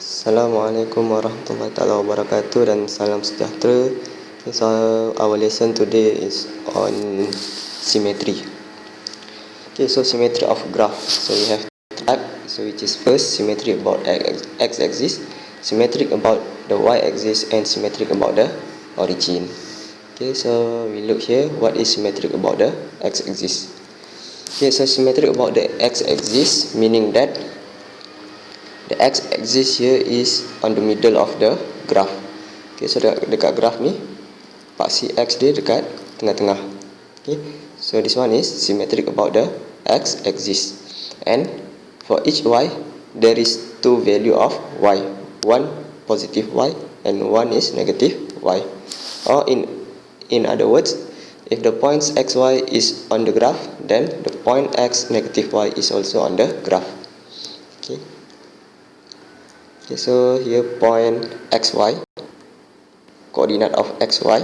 Assalamualaikum warahmatullahi wabarakatuh dan salam sejahtera. Okay, so our lesson today is on symmetry. Okay, so symmetry of graph. So we have type, so which is first symmetry about x-axis, symmetric about the y-axis, and symmetric about the origin. Okay, so we look here. What is symmetric about the x-axis? Okay, so symmetric about the x-axis meaning that the x-axis here is on the middle of the graph. Okay, so dekat graph ni, paksi x dia dekat tengah-tengah. Okay, so this one is symmetric about the x-axis. And for each y, there is two value of y. One positive y and one is negative y. Or in other words, if the points xy is on the graph, then the point x negative y is also on the graph. Okay. Okay, so here point xy, coordinate of xy,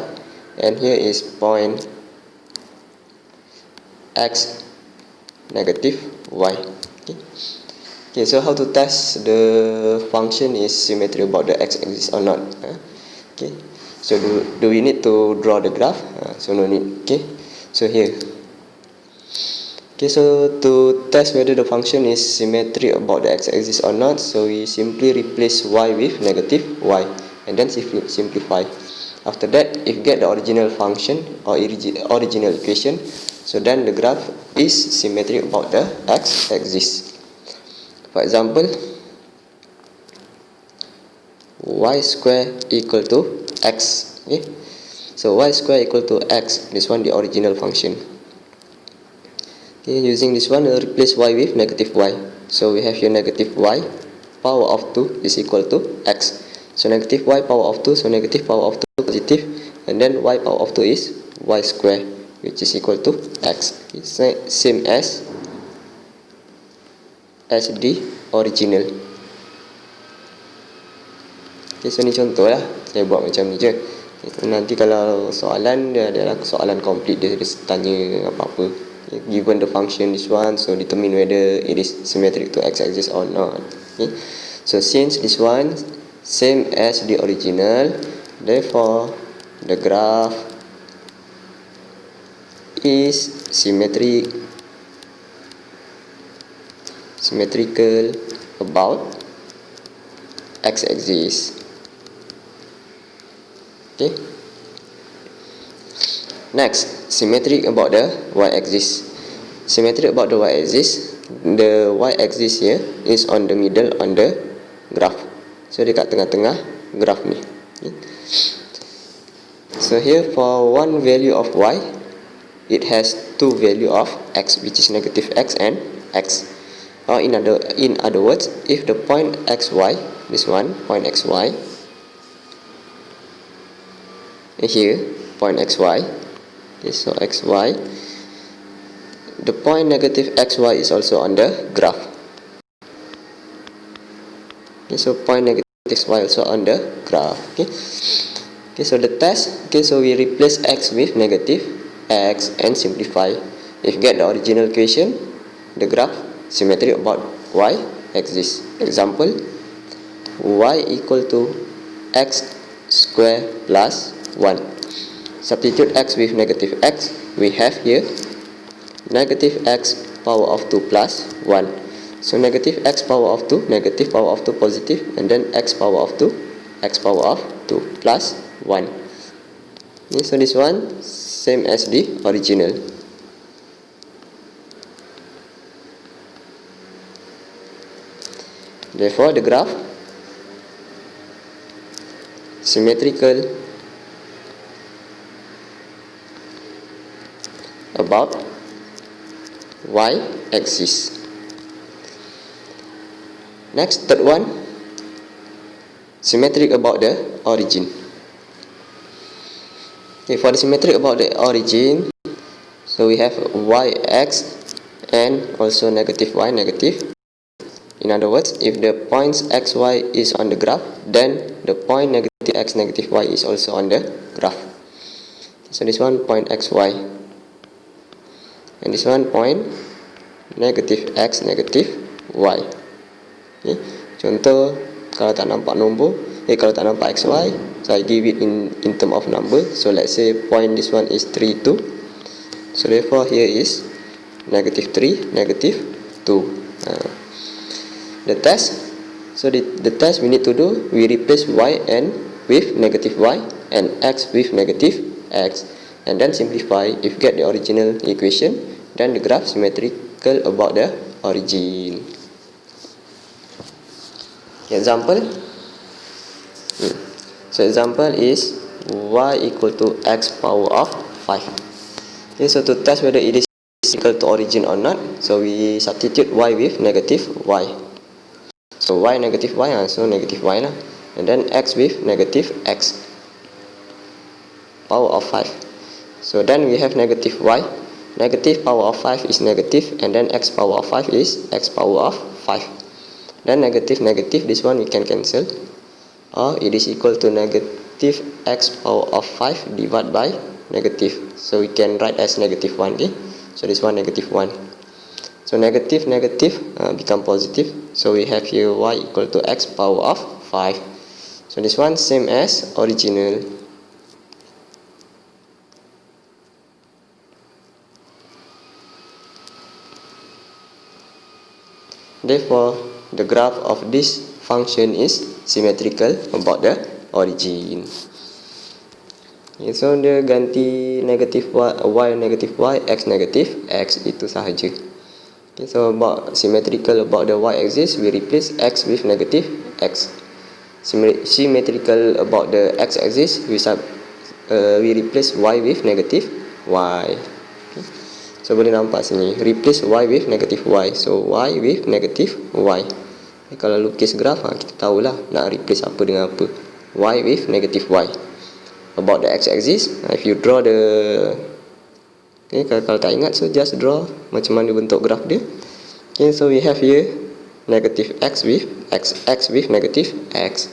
and here is point x negative y. Okay. Okay, so how to test the function is symmetry about the x-axis or not? Okay, so do we need to draw the graph? So no need. Okay, so here. Okay, so to test whether the function is symmetric about the x-axis or not, so we simply replace y with negative y and then simplify. After that, if get the original function or original equation, so then the graph is symmetric about the x-axis. For example, y square equal to x. Okay, so y square equal to x. This one the original function. Okay, using this one, we'll replace y with negative y. So we have here negative y power of 2 is equal to x. So negative y power of 2, so negative power of 2 positive, and then y power of 2 is y square, which is equal to x. It's same as the original. Okay, so ni contoh lah. Saya buat macam ni je. Nanti kalau soalan, dia adalah soalan complete, dia tanya apa-apa. Given the function this one, so determine whether it is symmetric to x-axis or not. Okay. So since this one same as the original, therefore the graph is symmetrical about x-axis. Okay. Next, symmetric about the y-axis. Symmetric about the y-axis, the y-axis here is on the middle on the graph. So dekat tengah-tengah graph ni. Okay. So here for one value of y, it has two value of x, which is negative x and x. Or in other words, if the point xy, this one point xy, here point xy, okay, so xy, the point negative xy is also on the graph. Okay, so point negative xy also on the graph. Okay. Okay, so the test. Okay, so we replace x with negative x and simplify. If get the original equation, the graph symmetric about y axis. Example, y equal to x square plus 1. Substitute x with negative x. We have here negative x power of 2 plus 1. So negative x power of 2, negative power of 2 positive, and then x power of 2, x power of 2 plus 1. Okay, so this one same as the original. Therefore the graph symmetrical about y-axis. Next, third one, symmetric about the origin. Okay, for the symmetric about the origin, so we have yx and also negative y, negative. In other words, if the points xy is on the graph, then the point negative x negative y is also on the graph. So this one point xy, and this one point negative x negative y. Okay. Contoh Kalau tak nampak nombor, kalau tak nampak xy, so I give it in term of number. So let's say point this one is 3, 2. So therefore here is negative 3, negative 2. The test. So the test we need to do, we replace y and with negative y and x with negative x, and then simplify. If get the original equation, then the graph symmetrical about the origin. Example. So example is y equal to x power of 5. Okay, so to test whether it is equal to origin or not, so we substitute y with negative y. So y negative y, so negative y lah, and then x with negative x power of 5. So then we have negative y. Negative power of 5 is negative, and then x power of 5 is x power of 5. Then negative, this one we can cancel, or it is equal to negative x power of 5 divided by negative. So we can write as negative 1. Okay? So this one negative 1. So negative become positive. So we have here y equal to x power of 5. So this one same as original. Therefore, the graph of this function is symmetrical about the origin. Okay, so dia ganti negative y negative y, x negative x, itu sahaja. Okay, so about symmetrical about the y axis, we replace x with negative x. Symmetrical about the x axis, we replace y with negative y. So boleh nampak sini, replace y with negative y. So y with negative y. Kalau lukis graf, kita tahulah nak replace apa dengan apa. Y with negative y. About the x-axis, if you draw the, kalau tak ingat, so just draw macam mana bentuk graf dia. Okay, so we have here negative x with x with negative x.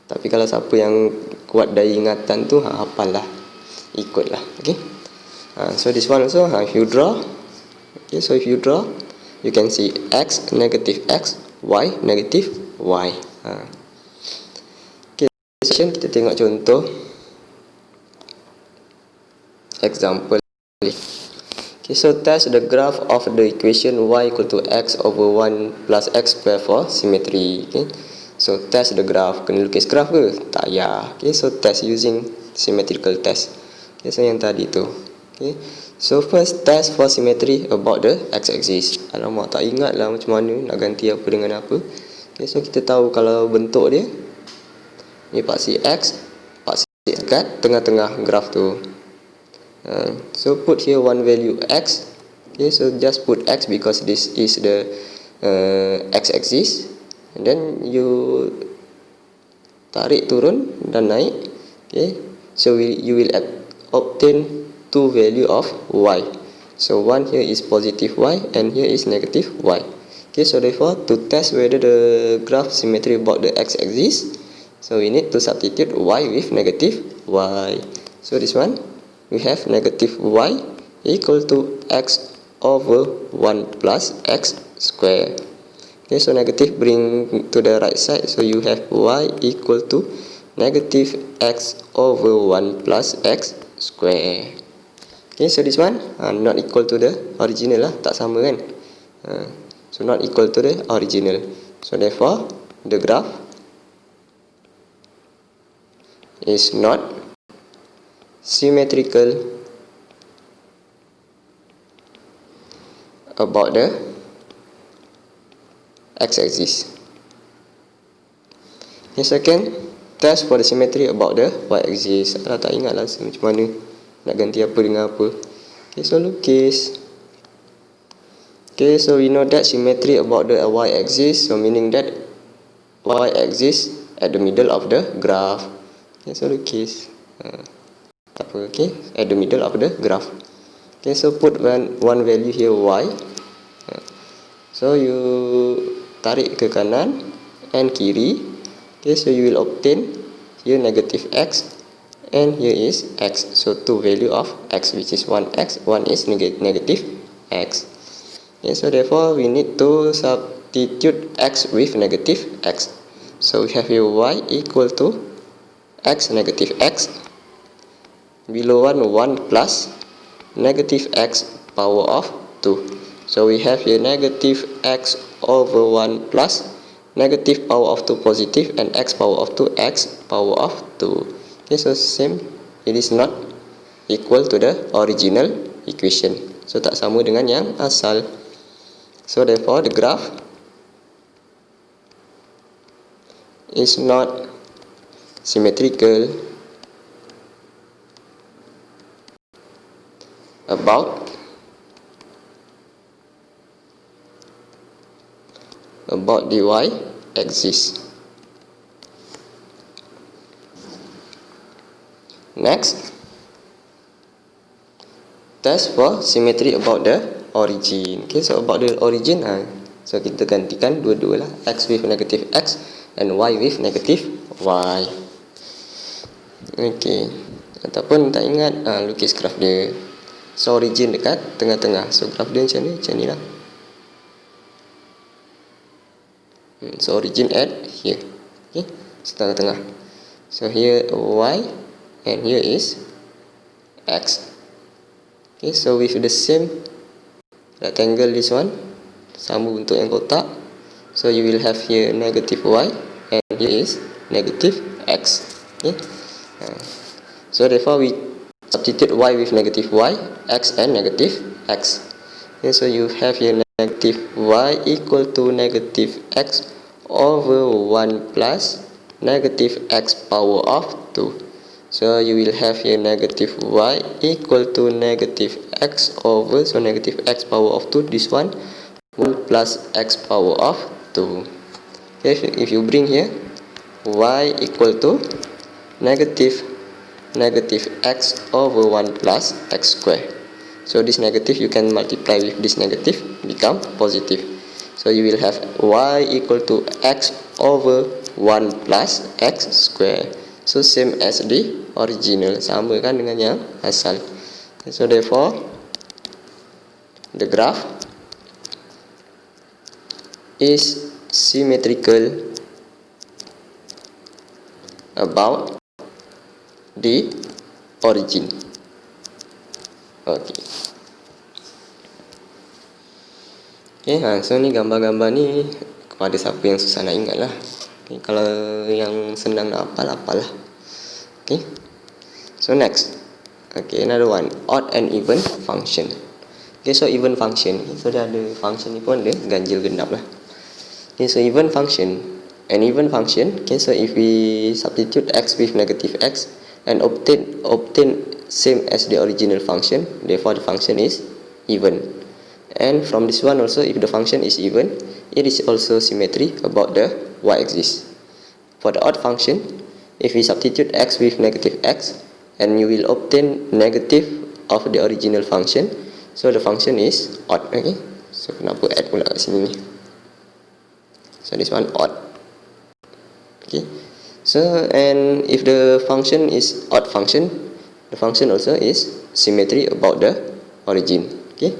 Tapi kalau siapa yang kuat dari ingatan tu, hafal lah, ikutlah. Okay. So this one also, if you draw, okay, so if you draw, you can see x negative x, y negative y. Okay, kita tengok contoh example. Okay, so test the graph of the equation y equal to x over 1 plus x square for symmetry. Okay. So test the graph. Kena lukis graph ke? Tak payah. Okay, so test using symmetrical test. Okay, so yang tadi tu. Okay, so first test for symmetry about the x-axis. Alamak, tak ingat lah macam mana nak ganti apa dengan apa. Okay, so kita tahu kalau bentuk dia ni paksi x kat tengah-tengah graph tu. So put here one value x. Okay, so just put x because this is the x-axis. And then you tarik turun dan naik. Okay, so you will obtain two value of y. So one here is positive y and here is negative y. Okay, so therefore to test whether the graph symmetry about the x-axis, so we need to substitute y with negative y. So this one we have negative y equal to x over 1 plus x square. Okay, so negative bring to the right side, so you have y equal to negative x over 1 plus x square. Okay, so this one not equal to the original lah, tak sama kan. So not equal to the original. So therefore the graph is not symmetrical about the x-axis. Okay, second, test for the symmetry about the y-axis. Tak ingat lah macam mana nak ganti apa dengan apa. Okay, so lukis. Okay, so we know that symmetry about the y-axis, so meaning that y-axis at the middle of the graph. Okay, so lukis. Tak apa, okay, at the middle of the graph. Okay, so put one value here y. So you tarik ke kanan and kiri. Okay, so you will obtain here negative x and here is x. So two value of x, which is 1x, one is negative x. Okay, so therefore we need to substitute x with negative x. So we have here y equal to x negative x, below 1 plus negative x power of 2. So we have here negative x over 1 plus negative power of 2 positive and x power of 2 x power of 2. Okay, so same, it is not equal to the original equation. So tak sama dengan yang asal. So therefore the graph is not symmetrical about the y axis. Next, test for symmetry about the origin. Okay, so about the origin, so kita gantikan dua-dua lah, x with negative x and y with negative y. Okay, ataupun tak ingat, lukis graf dia. So origin dekat tengah-tengah, so graf dia macam ni lah. So origin at here. Okay, so tengah-tengah. So here y and here is x. Okay, so with the same rectangle, this one sama bentuk yang kotak, so you will have here negative y and here is negative x. Okay, so therefore we substitute y with negative y, x and negative x. Okay, so you have here negative y equal to negative x over 1 plus negative x power of 2. So you will have here negative y equal to negative x over, so negative x power of 2, this one 1 plus x power of 2. Okay, if you bring here y equal to negative x over 1 plus x square. So this negative you can multiply with this negative, become positive. So you will have y equal to x over 1 plus x square. So same as the original, sama kan dengan yang asal. So therefore the graph is symmetrical about the origin. Okay. Okay, so ni gambar-gambar ni kepada siapa yang susah nak ingat lah. Okay, kalau yang senang nak hafal lah. Okay, so next, okay, another one, odd and even function. Okay, so even function, so dia ada function ni pun dia ganjil genap lah. Okay, so even function, an even function. Okay, so if we substitute x with negative x and obtain same as the original function, therefore the function is even. And from this one also, if the function is even, it is also symmetry about the y-axis. For the odd function, if we substitute x with negative x, and you will obtain negative of the original function, so the function is odd. Okay, so kenapa add pula kat sini ni? So this one odd. Okay, so and if the function is odd function, the function also is symmetry about the origin. Okay.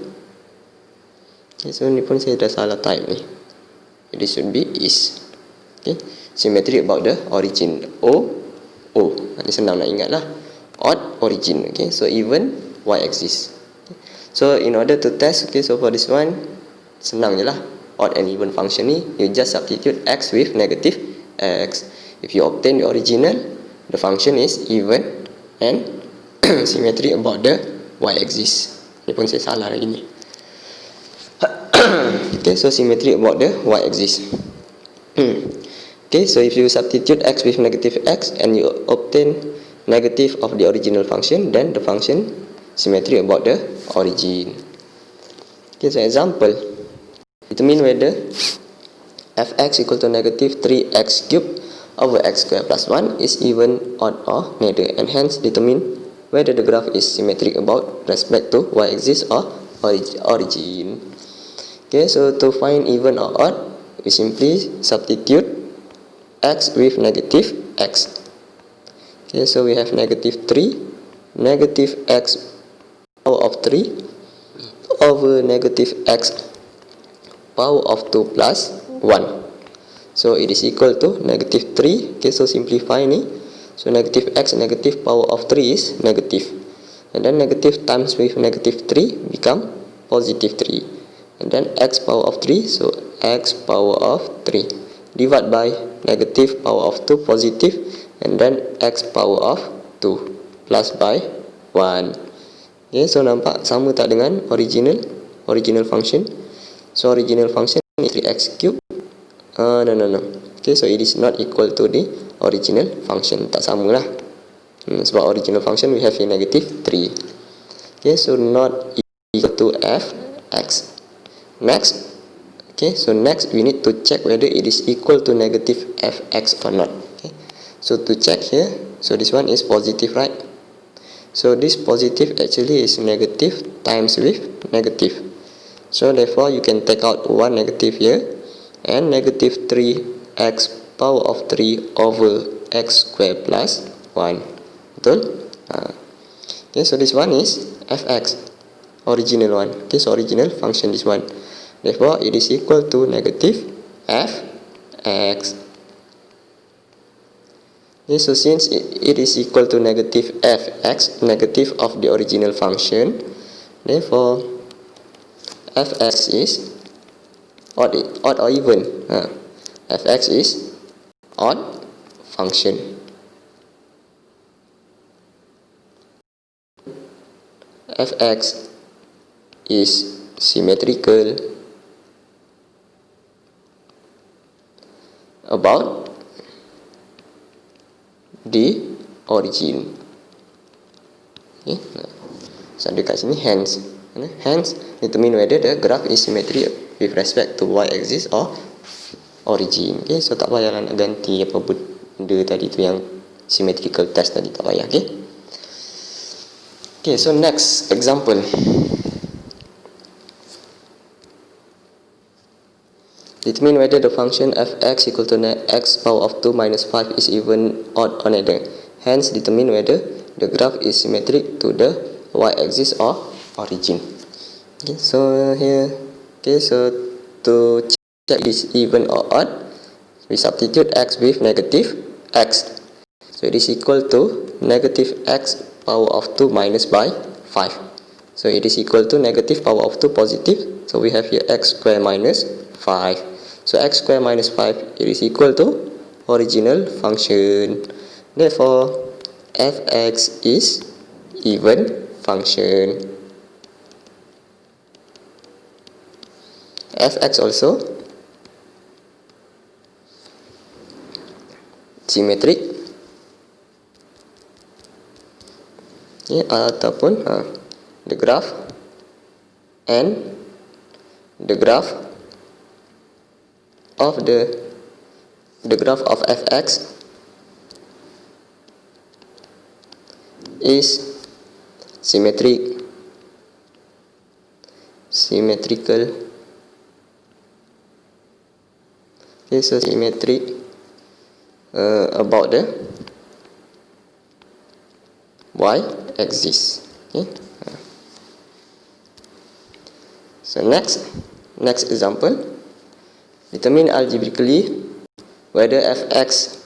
Okay, so ni pun saya dah salah type ni. It should be is. Okay, symmetry about the origin. Ini senang nak ingat lah. Odd origin. Okay, so even y-axis. Okay. So in order to test, okay, so for this one senang je lah. Odd and even function ni, you just substitute x with negative x. If you obtain the original, the function is even and symmetry about the y-axis. Ni pun saya salah lagi ni. Okay, so symmetry about the y-axis. Okay, so if you substitute x with negative x and you obtain negative of the original function, then the function symmetry about the origin. Okay, so example, determine whether fx equal to negative 3x cubed over x square plus 1 is even, odd or neither, and hence determine whether the graph is symmetric about respect to y-axis or origin. Okay, so to find even or odd, we simply substitute x with negative x. Okay, so we have negative 3, negative x power of 3 over negative x power of 2 plus 1. So it is equal to negative 3. Okay, so simplify ni. So negative x negative power of 3 is negative. And then negative times with negative 3 become positive 3. And then x power of 3, so x power of 3. Divide by negative power of 2 positive. And then x power of 2 plus by 1. Okay, so nampak sama tak dengan original function? So original function is 3x cube. No. Okay, so it is not equal to the original function. Tak sama lah. Sebab original function we have here negative 3. Okay, so not equal to fx. Next. Okay, so next we need to check whether it is equal to negative fx or not. Okay, so to check here, so this one is positive, right? So this positive actually is negative times with negative. So therefore you can take out one negative here. And negative 3x power of 3 over x square plus 1. Betul? Okay, so this one is fx, original one. Okay, so original function this one. Therefore, it is equal to negative fx. Okay, so since it is equal to negative fx, negative of the original function, therefore fx is odd or even. Fx is odd function. Fx is symmetrical about the origin. Okay. So dekat sini hence determine whether the graph is symmetric with respect to y-axis or origin. Okay, so tak payahlah nak ganti apa benda tadi tu yang symmetrical test tadi, tak payah. Okay, so next example. Determine whether the function fx equal to x power of 2 minus 5 is even, odd or neither. Hence determine whether the graph is symmetric to the y-axis or origin. Okay, so here, okay, so to check this even or odd, we substitute x with negative x. So it is equal to negative x power of 2 minus by 5. So it is equal to negative power of 2 positive. So we have here x square minus 5. So x square minus 5, it is equal to original function. Therefore, fx is even function. Fx also symmetric, ataupun the graph and the graph of the graph of fx is symmetrical is a symmetric about the y-axis. Okay. So next example, determine algebraically whether fx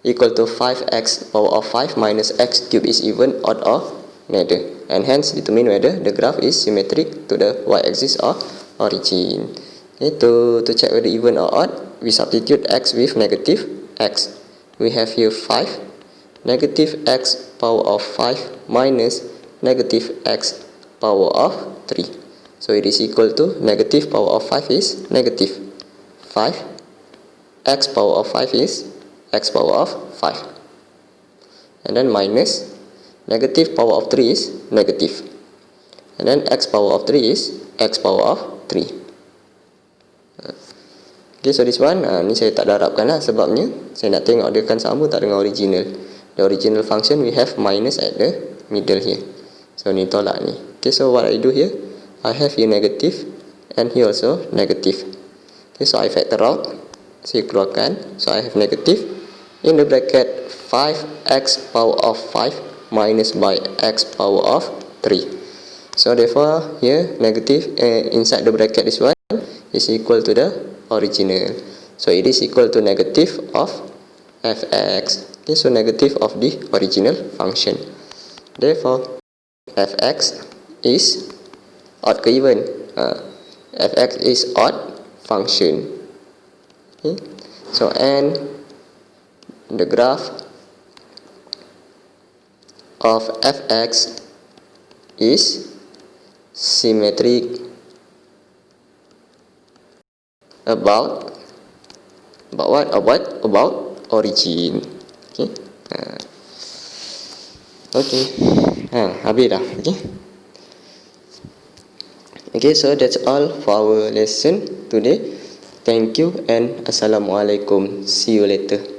equal to 5x power of 5 minus x cube is even, odd or neither, and hence determine whether the graph is symmetric to the y-axis or origin. Okay, to check whether even or odd, we substitute x with negative x. We have here 5, negative x power of 5 minus negative x power of 3. So it is equal to negative power of 5 is negative 5, x power of 5 is x power of 5, and then minus negative power of 3 is negative, and then x power of 3 is x power of 3. Okay, so this one, ni saya tak darabkan lah, sebabnya saya nak tengok dia kan sama tak dengan original. The original function we have minus at the middle here. So ni tolak ni. Okay, so what I do here, I have here negative and here also negative. Okay, so I factor out, saya keluarkan. So I have negative in the bracket 5x power of 5 minus by x power of 3. So therefore here negative inside the bracket this one, is equal to the original. So it is equal to negative of fx. Okay, so negative of the original function. Therefore, fx is odd ke even? Fx is odd function. Okay, so and the graph of fx is symmetric about what? About origin. Okay. Okay. Habis dah. Okay. Okay, so that's all for our lesson today. Thank you and Assalamualaikum. See you later.